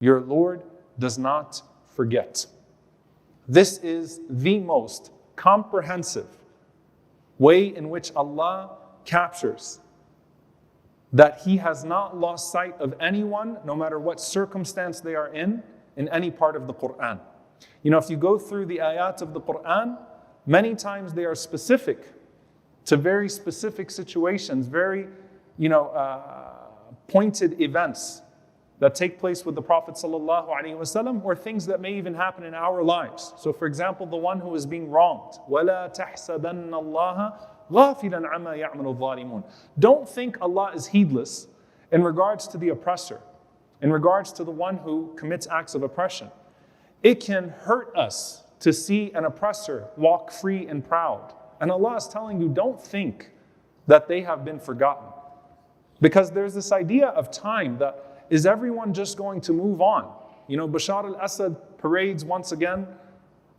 Your Lord does not forget. This is the most comprehensive way in which Allah captures that He has not lost sight of anyone, no matter what circumstance they are in any part of the Quran. You know, if you go through the ayat of the Quran, many times they are specific to very specific situations, very, pointed events that take place with the Prophet ﷺ, or things that may even happen in our lives. So for example, the one who is being wronged. وَلَا تَحْسَبَنَّ اللَّهَ غَافِلًا عَمَّا يَعْمَلُ الظَّالِمُونَ. Don't think Allah is heedless in regards to the oppressor, in regards to the one who commits acts of oppression. It can hurt us to see an oppressor walk free and proud. And Allah is telling you, don't think that they have been forgotten. Because there's this idea of time that, is everyone just going to move on? You know, Bashar al-Assad parades once again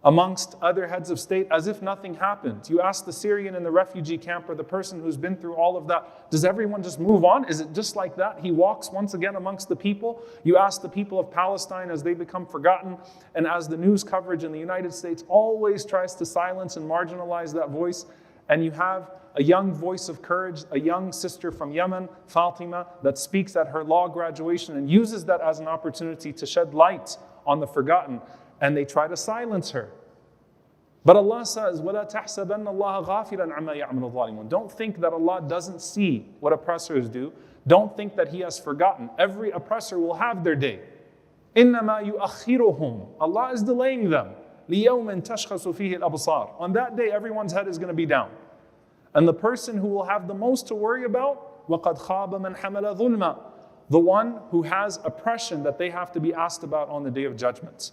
amongst other heads of state as if nothing happened. You ask the Syrian in the refugee camp or the person who's been through all of that, does everyone just move on? Is it just like that? He walks once again amongst the people. You ask the people of Palestine as they become forgotten, and as the news coverage in the United States always tries to silence and marginalize that voice, and you have a young voice of courage, a young sister from Yemen, Fatima, that speaks at her law graduation and uses that as an opportunity to shed light on the forgotten, and they try to silence her. But Allah says, وَلَا تَحْسَبَنَّ اللَّهَ غَافِلًا عَمَّا يَعْمَلُ الظَّالِمُونَ. Don't think that Allah doesn't see what oppressors do. Don't think that He has forgotten. Every oppressor will have their day. إِنَّمَا يُؤَخِّرُهُمْ. Allah is delaying them. لِيَوْمٍ تَشْخَصُ فِيهِ الْأَبْصَارِ. On that day, everyone's head is going to be down. And the person who will have the most to worry about, وَقَدْ خَابَ مَنْ حَمَلَ ظُلْمًا. The one who has oppression that they have to be asked about on the day of judgment.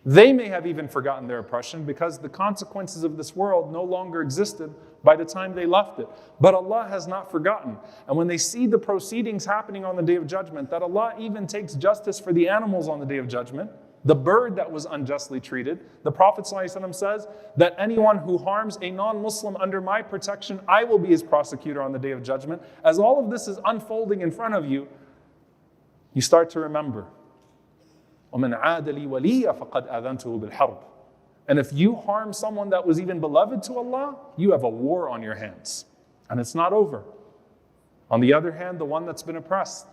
They may have even forgotten their oppression because the consequences of this world no longer existed by the time they left it. But Allah has not forgotten. And when they see the proceedings happening on the day of judgment, that Allah even takes justice for the animals on the day of judgment, the bird that was unjustly treated, the Prophet ﷺ says that anyone who harms a non-Muslim under my protection, I will be his prosecutor on the day of judgment. As all of this is unfolding in front of you, you start to remember, وَمَنْ عَادَ لِي وَلِيًّا فَقَدْ آذَنْتُهُ بِالْحَرْبِ. And if you harm someone that was even beloved to Allah, you have a war on your hands. And it's not over. On the other hand, the one that's been oppressed,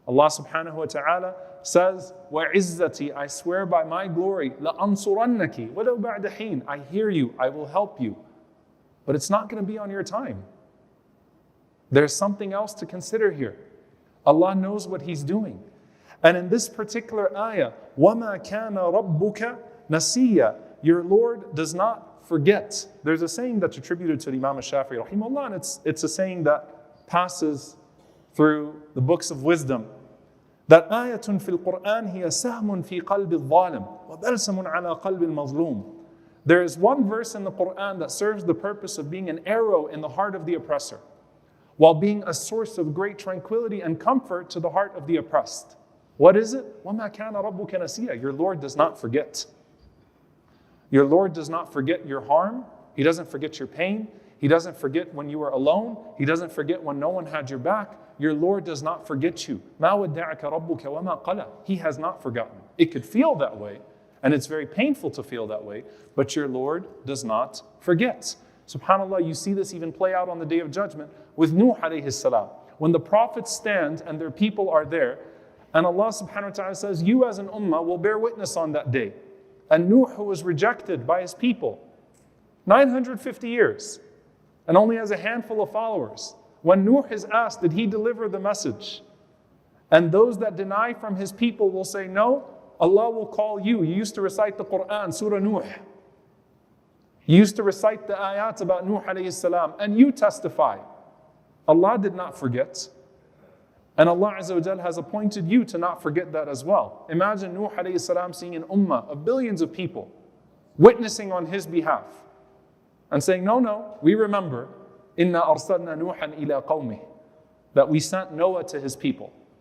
Allah subhanahu wa ta'ala says, وَعِزَّتِي, I swear by my glory, لَأَنصُرَنَّكِ وَلَوْ بَعْدَ حِينٍ. I hear you, I will help you. But it's not going to be on your time. There's something else to consider here. Allah knows what He's doing. And in this particular ayah, وَمَا كَانَ رَبُّكَ نَسِيًّا. Your Lord does not forget. There's a saying that's attributed to Imam al-Shafi'i rahimahullah, and it's a saying that passes through the books of wisdom. That ayatun fil Quran hiya sahmun fi qalbi al-zalim wa balsamun ala qalbi al-mazlum. There is one verse in the Quran that serves the purpose of being an arrow in the heart of the oppressor, while being a source of great tranquility and comfort to the heart of the oppressed. What is it? وَمَا كَانَ رَبُّكَ نَسِيًّا. Your Lord does not forget. Your Lord does not forget your harm. He doesn't forget your pain. He doesn't forget when you were alone. He doesn't forget when no one had your back. Your Lord does not forget you. مَا وَدَّعَكَ رَبُّكَ وَمَا قَلَى. He has not forgotten. It could feel that way, and it's very painful to feel that way, but your Lord does not forget. SubhanAllah, you see this even play out on the Day of Judgment with Nuh alayhi salam. When the prophets stand and their people are there, and Allah subhanahu wa ta'ala says, you as an ummah will bear witness on that day. And Nuh, who was rejected by his people, 950 years, and only has a handful of followers. When Nuh is asked, did he deliver the message? And those that deny from his people will say, no, Allah will call you. You used to recite the Quran, Surah Nuh. You used to recite the ayats about Nuh alayhi salam, and you testify. Allah did not forget. And Allah Azza wa Jal has appointed you to not forget that as well. Imagine Nuh alayhi salam seeing an ummah of billions of people witnessing on his behalf and saying, no, we remember, Inna arsalna Nuhan ila qawmih, that we sent Noah to his people.